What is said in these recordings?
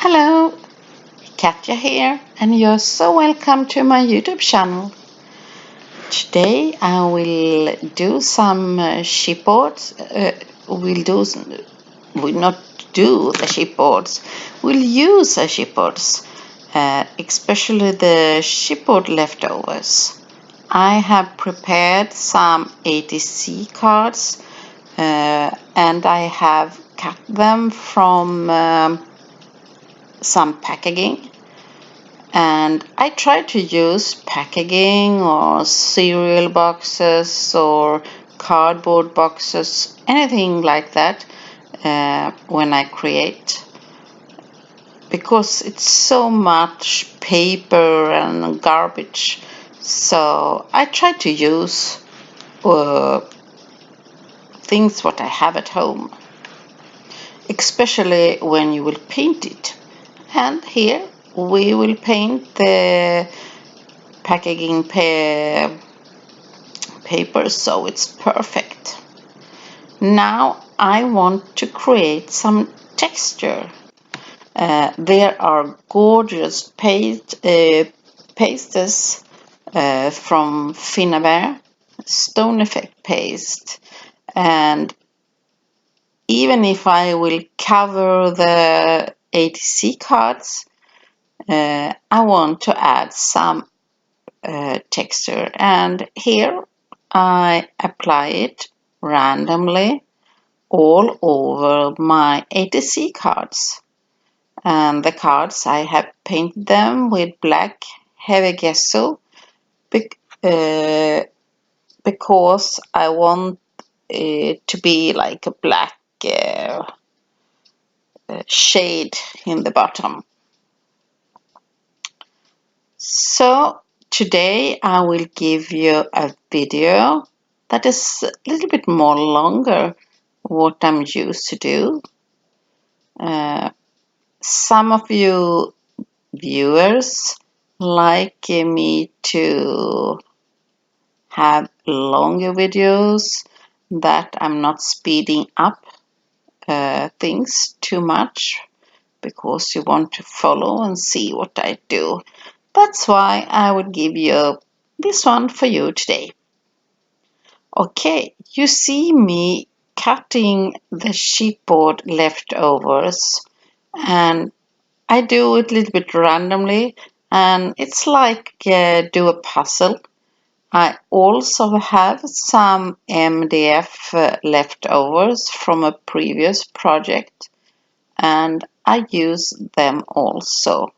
Hello, Katja here, and you're so welcome to my YouTube channel. Today I will do some chipboards. We'll not do the chipboards. We'll use the chipboards, especially the chipboard leftovers. I have prepared some ATC cards, and I have cut them from some packaging, and I try to use packaging or cereal boxes or cardboard boxes, anything like that, when I create, because it's so much paper and garbage. So I try to use things what I have at home, especially when you will paint it. And here we will paint the packaging paper so it's perfect. Now I want to create some texture. There are gorgeous pastes from Finnabair, stone effect paste, and even if I will cover the ATC cards, I want to add some texture, and here I apply it randomly all over my ATC cards. And the cards I have painted them with black heavy gesso because I want it to be like a black shade in the bottom. So today I will give you a video that is a little bit more longer what I'm used to do. Some of you viewers like me to have longer videos, that I'm not speeding up things too much, because you want to follow and see what I do. That's why I would give you this one for you today. Okay, you see me cutting the chipboard leftovers, and I do it a little bit randomly, and it's like do a puzzle. I also have some MDF leftovers from a previous project, and I use them also.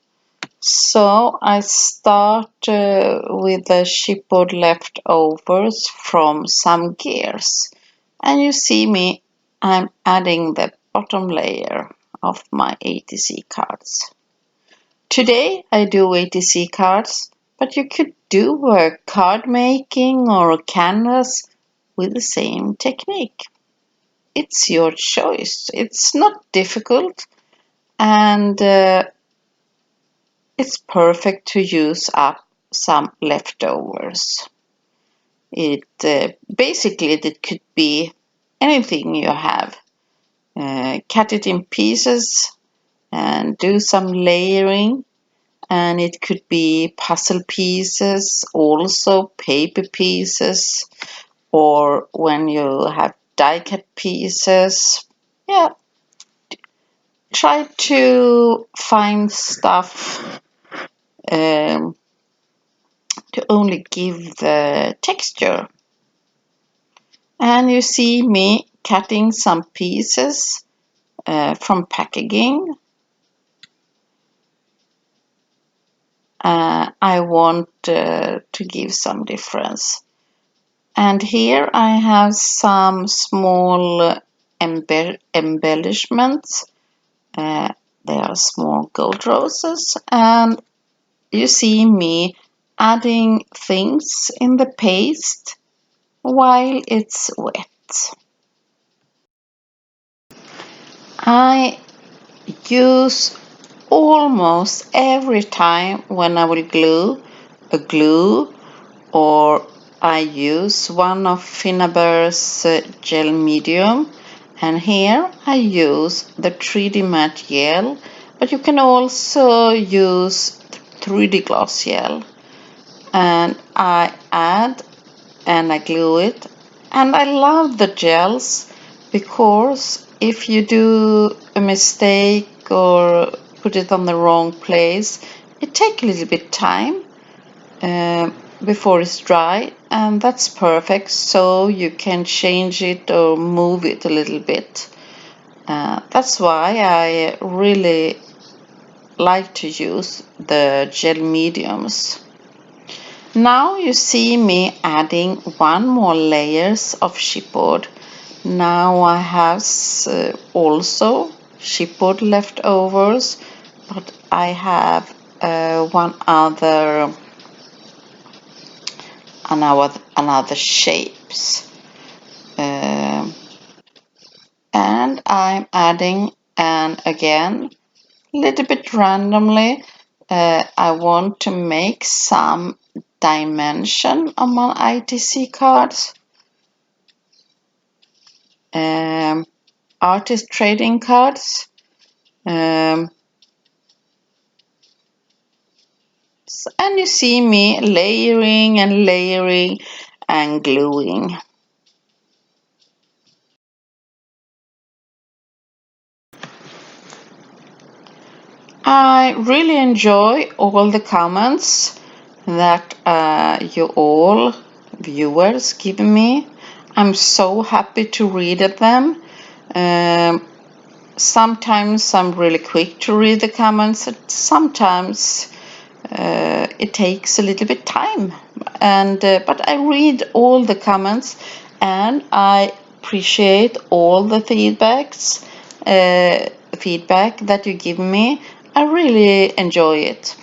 So I start with the chipboard leftovers from some gears, and you see me, I'm adding the bottom layer of my ATC cards. Today I do ATC cards, but you could do card making or a canvas with the same technique. It's your choice. It's not difficult, and it's perfect to use up some leftovers. Basically it could be anything you have. Cut it in pieces and do some layering, and it could be puzzle pieces, also paper pieces, or when you have die cut pieces. Yeah, try to find stuff to only give the texture. And you see me cutting some pieces from packaging. I want to give some difference. And here I have some small embellishments. They are small gold roses, and you see me adding things in the paste while it's wet. I use almost every time when I will glue a glue, or I use one of Finnabair's gel medium, and here I use the 3D matte gel But you can also use 3D gloss gel. And I add and I glue it. And I love the gels because if you do a mistake or put it on the wrong place, it takes a little bit time before it's dry, and that's perfect, so you can change it or move it a little bit. That's why I really like to use the gel mediums. Now you see me adding one more layers of chipboard. Now I have also chipboard leftovers, but I have another shapes. And I'm adding, and again, a little bit randomly, I want to make some dimension on my ATC cards. Artist trading cards. And you see me layering and layering and gluing. I really enjoy all the comments that you all viewers give me. I'm so happy to read them. Sometimes I'm really quick to read the comments. Sometimes it takes a little bit time, but I read all the comments and I appreciate all the feedback that you give me. I really enjoy it.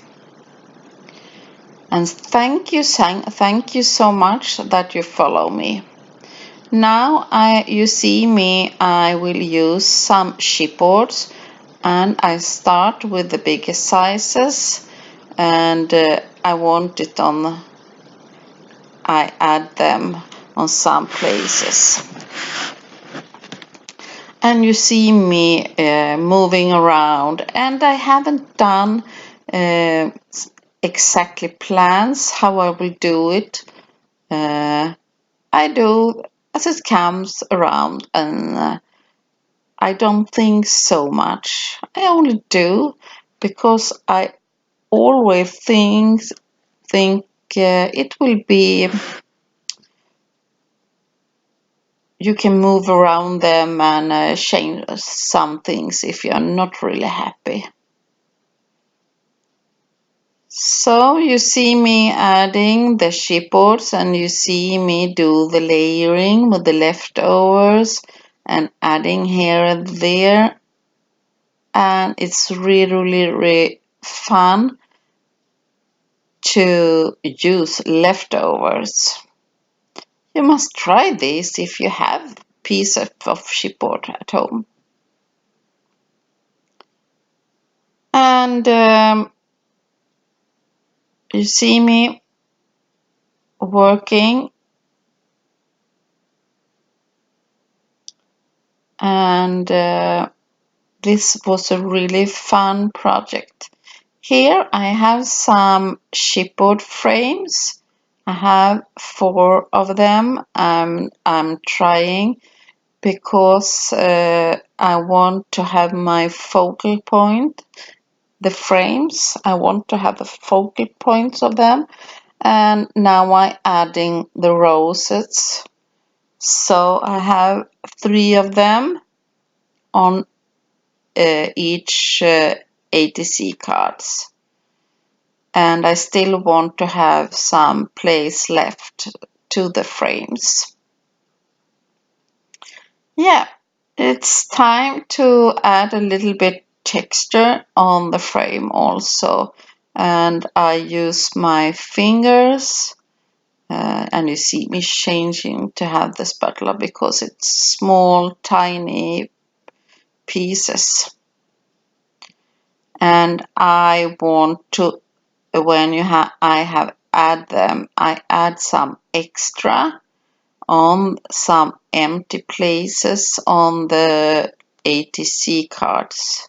And thank you so much that you follow me. Now you see me, I will use some chipboards, and I start with the biggest sizes, and I add them on some places. And you see me moving around, and I haven't done exactly plans how I will do it. I do as it comes around, and I don't think so much. I only do because I always think it will be, you can move around them and change some things if you're not really happy. So you see me adding the chipboards, and you see me do the layering with the leftovers and adding here and there, and it's really fun to use leftovers. You must try this if you have a piece of chipboard at home. And you see me working, and this was a really fun project. Here I have some chipboard frames. I have 4 of them. I'm trying because I want to have my focal point. The frames, I want to have the focal points of them. And now I'm adding the roses. So I have 3 of them on each ATC cards. And I still want to have some place left to the frames. Yeah, it's time to add a little bit texture on the frame also. And I use my fingers, and you see me changing to have the spatula because it's small, tiny pieces. And I want to, when I have add them, I add some extra on some empty places on the ATC cards.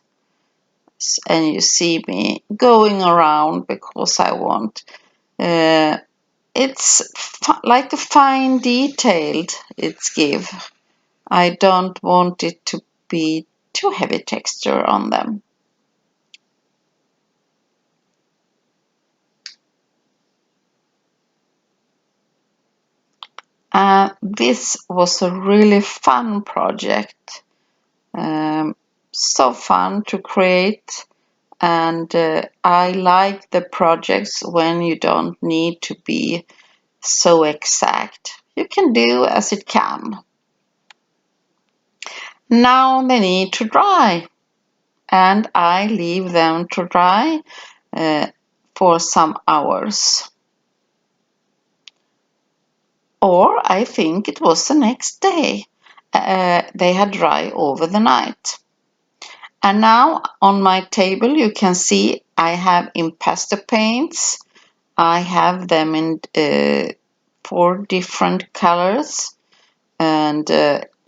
and you see me going around because I want. It's like a fine detailed it's give. I don't want it to be too heavy texture on them. This was a really fun project. So fun to create, and I like the projects when you don't need to be so exact. You can do as it can. Now they need to dry, and I leave them to dry for some hours. Or I think it was the next day. They had dry over the night. And now on my table you can see I have impasto paints. I have them in 4 different colors. And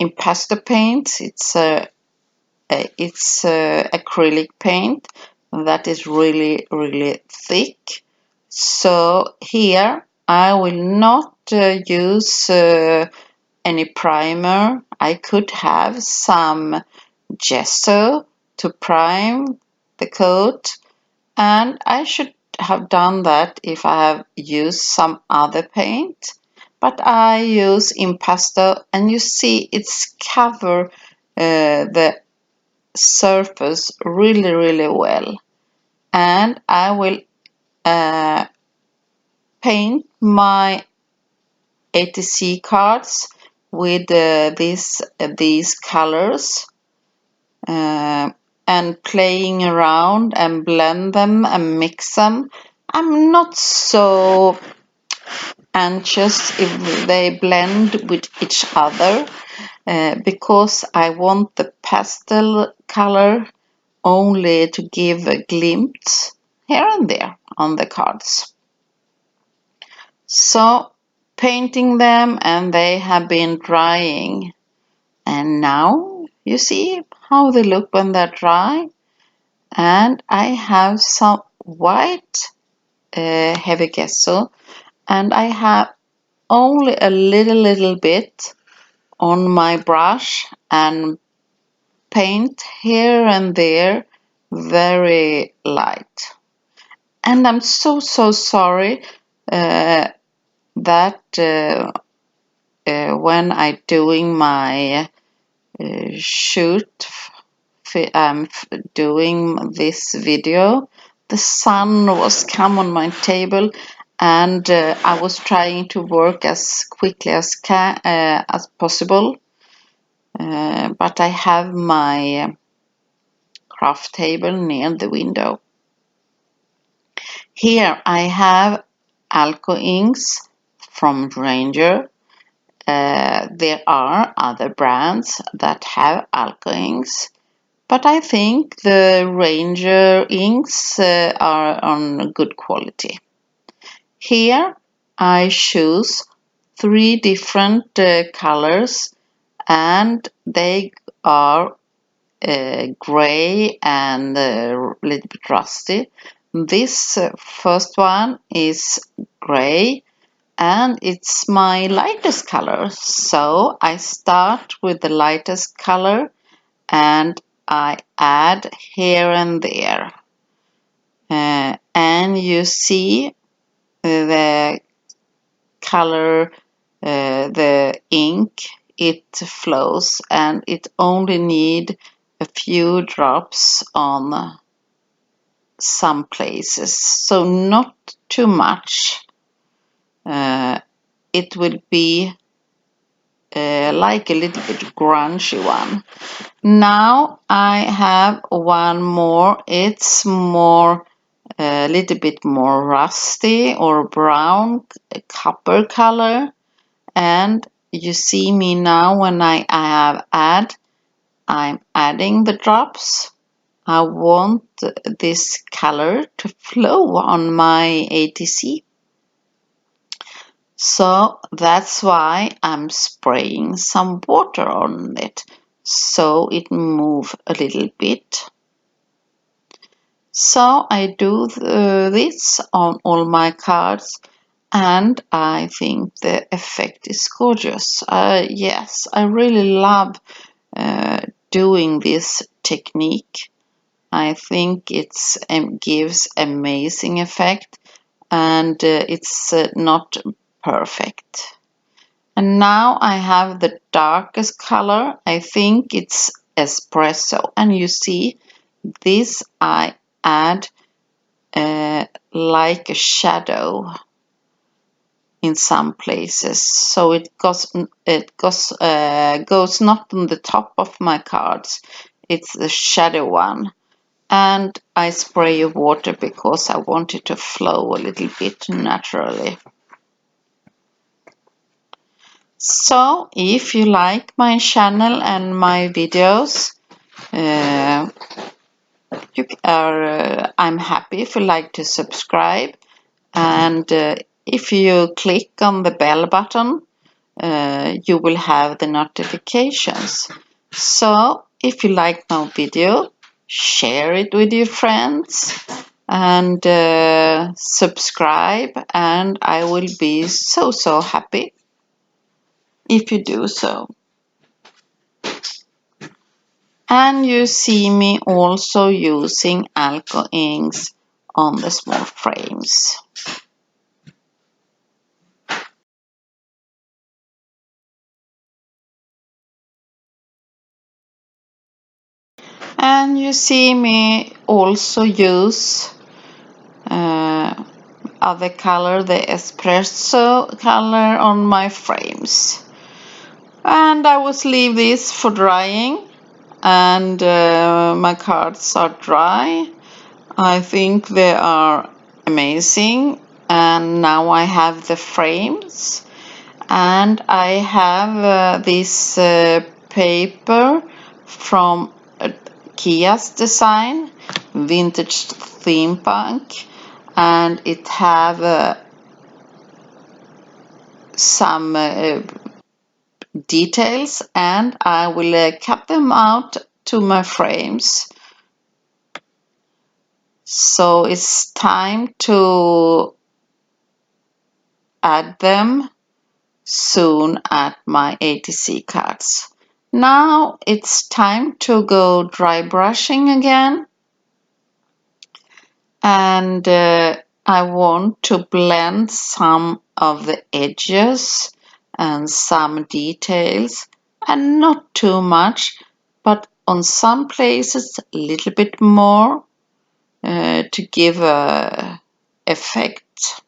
impasto paints, it's acrylic paint that is really, really thick. So here I will not use any primer. I could have some gesso to prime the coat, and I should have done that if I have used some other paint, but I use impasto, and you see it's cover the surface really, really well. And I will paint my ATC cards with these colors, and playing around and blend them and mix them. I'm not so anxious if they blend with each other because I want the pastel color only to give a glimpse here and there on the cards. So painting them, and they have been drying, and now you see how they look when they're dry. And I have some white heavy gesso, and I have only a little bit on my brush and paint here and there very light. And I'm so sorry that when I doing my shoot, doing this video, the sun was come on my table, and I was trying to work as quickly as possible, but I have my craft table near the window. Here I have Alco inks from Ranger. There are other brands that have Alco inks, but I think the Ranger inks are on good quality. Here I choose 3 different colors, and they are gray and a little bit rusty. This first one is gray, and it's my lightest color. So I start with the lightest color, and I add here and there. And you see the color, the ink, it flows, and it only need a few drops on some places, so not too much. It will be like a little bit grungy one. Now I have one more. It's more a little bit more rusty or brown copper color, and you see me now when I'm adding the drops. I want this color to flow on my ATC. So that's why I'm spraying some water on it, so it moves a little bit. So I do this on all my cards, and I think the effect is gorgeous. Yes, I really love doing this technique. I think it's gives amazing effect, and it's not perfect. And now I have the darkest color. I think it's espresso, and you see this I add like a shadow in some places, so goes not on the top of my cards. It's the shadow one, and I spray water because I want it to flow a little bit naturally. So if you like my channel and my videos, I'm happy if you like to subscribe, and if you click on the bell button, you will have the notifications. So if you like my video, share it with your friends and subscribe, and I will be so happy if you do so. And you see me also using Alco inks on the small frames. And you see me also use other color, the espresso color on my frames. And I will leave this for drying, and my cards are dry. I think they are amazing, and now I have the frames, and I have this paper from Kia's design, vintage theme punk, and it have some details, and I will cut them out to my frames. So it's time to add them soon at my ATC cards. Now it's time to go dry brushing again, and I want to blend some of the edges and some details, and not too much, but on some places a little bit more to give a effect.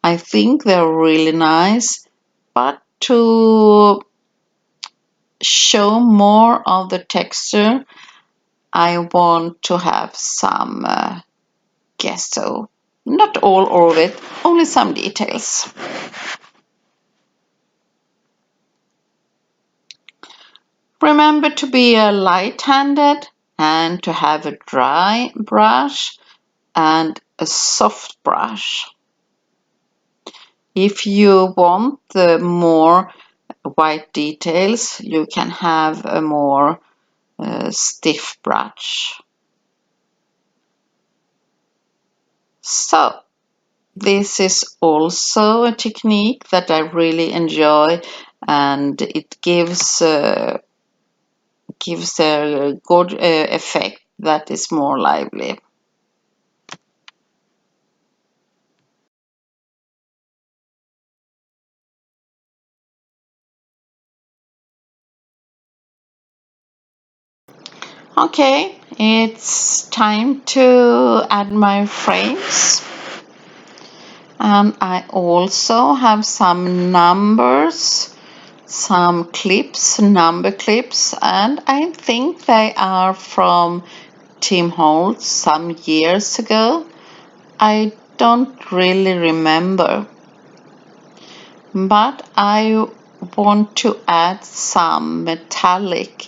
I think they're really nice, but to show more of the texture, I want to have some gesso. Not all of it, only some details. Remember to be light-handed and to have a dry brush and a soft brush. If you want more white details, you can have a more stiff brush. So this is also a technique that I really enjoy, and it gives a good effect that is more lively. Okay, it's time to add my frames. And I also have some numbers, some clips, number clips, and I think they are from Tim Holtz some years ago. I don't really remember, but I want to add some metallic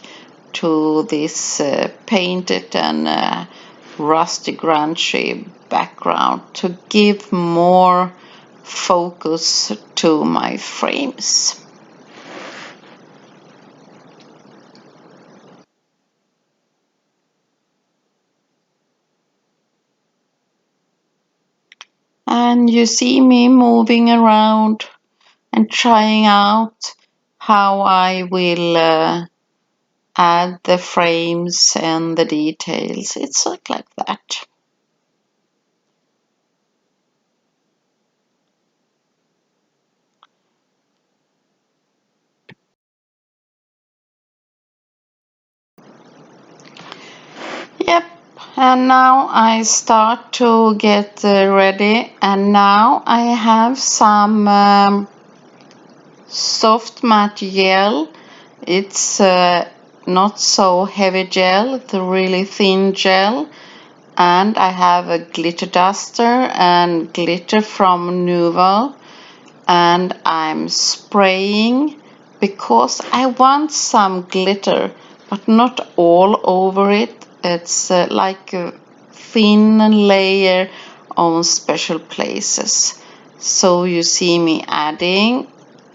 to this painted and rusty grungy background to give more focus to my frames. And you see me moving around and trying out how I will add the frames and the details. It's like that. Yep, and now I start to get ready, and now I have some soft matte gel. It's not so heavy gel, it's a really thin gel, and I have a glitter duster and glitter from Nuvo, and I'm spraying because I want some glitter, but not all over it. It's like a thin layer on special places. So you see me adding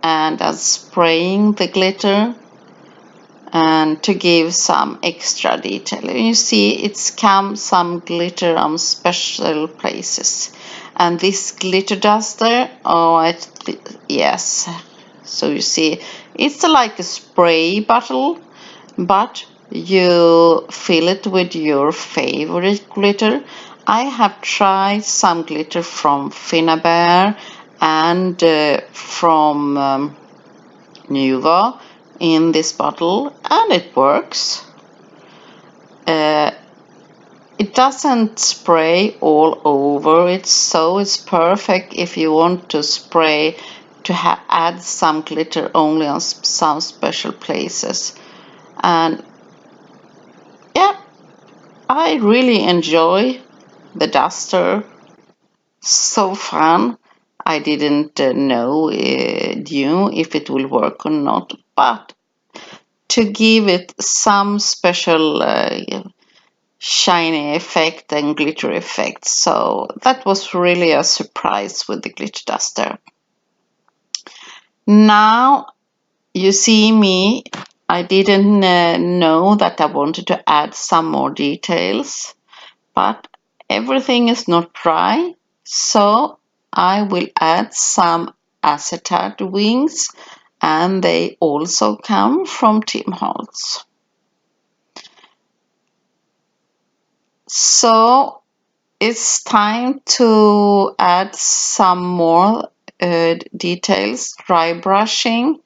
and spraying the glitter and to give some extra detail. You see it's come some glitter on special places. And this glitter duster, yes. So you see it's like a spray bottle, but you fill it with your favorite glitter. I have tried some glitter from Finnabair and from Nuvo in this bottle, and it works. It doesn't spray all over it, so it's perfect if you want to spray to add some glitter only on some special places. And yeah, I really enjoy the duster. So fun. I didn't know if it will work or not, but to give it some special shiny effect and glitter effect. So that was really a surprise with the glitter duster. Now you see me, I didn't know that I wanted to add some more details, but everything is not dry, so I will add some acetate wings, and they also come from Tim Holtz. So it's time to add some more details, dry brushing,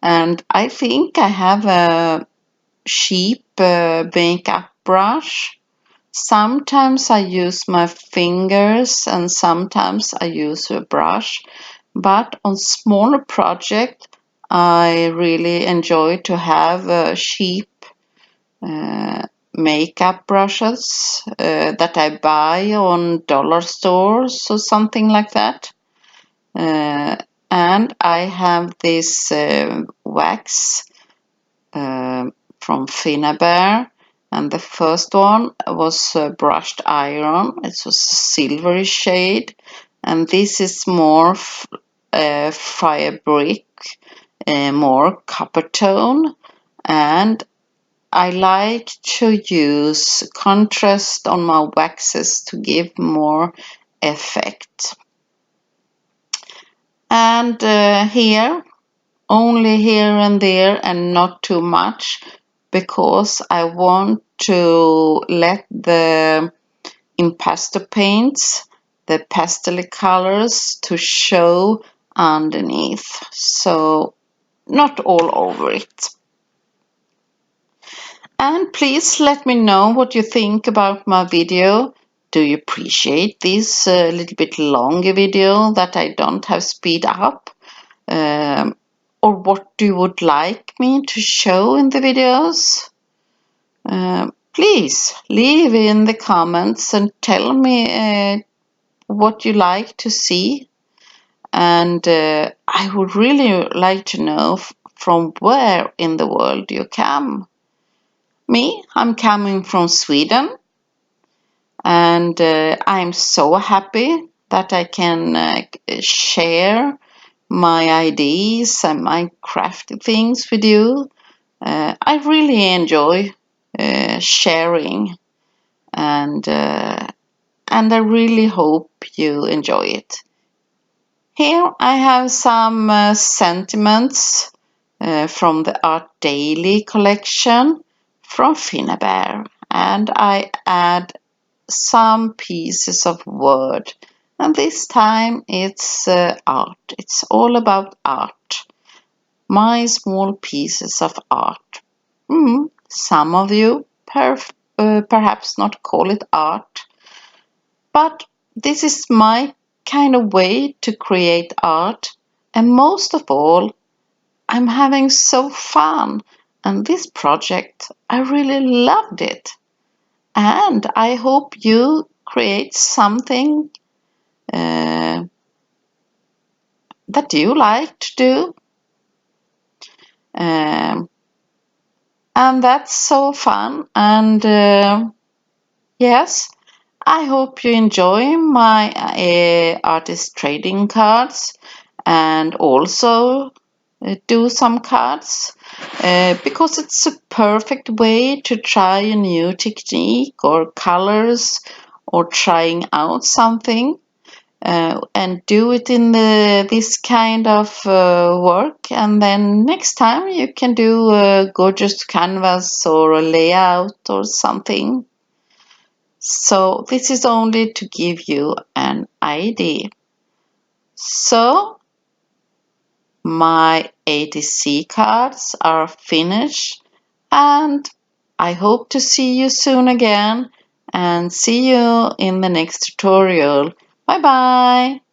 and I think I have a cheap makeup brush. Sometimes I use my fingers and sometimes I use a brush, but on smaller projects I really enjoy to have cheap makeup brushes that I buy on dollar stores or something like that. And I have this wax from Finnabair, and the first one was brushed iron. It was a silvery shade, and this is more fire brick, more copper tone, and I like to use contrast on my waxes to give more effect. And here, only here and there and not too much, because I want to let the impasto paints, the pastel colors, to show underneath. So not all over it. And please let me know what you think about my video. Do you appreciate this little bit longer video that I don't have speed up? Or what do you would like me to show in the videos? Please leave in the comments and tell me what you like to see. And I would really like to know from where in the world you come. Me, I'm coming from Sweden, and I'm so happy that I can share my ideas and my crafty things with you. I really enjoy sharing, and and I really hope you enjoy it. Here I have some sentiments from the Art Daily collection from Finnabair, and I add some pieces of word. And this time it's art. It's all about art. My small pieces of art. Some of you perhaps not call it art, but this is my kind of way to create art. And most of all, I'm having so fun. And this project, I really loved it. And I hope you create something that you like to do. Um, and that's so fun. And yes, I hope you enjoy my artist trading cards and also do some cards because it's a perfect way to try a new technique or colors or trying out something. And do it in this kind of work, and then next time you can do a gorgeous canvas or a layout or something. So this is only to give you an idea. So my ATC cards are finished, and I hope to see you soon again and see you in the next tutorial. Bye bye!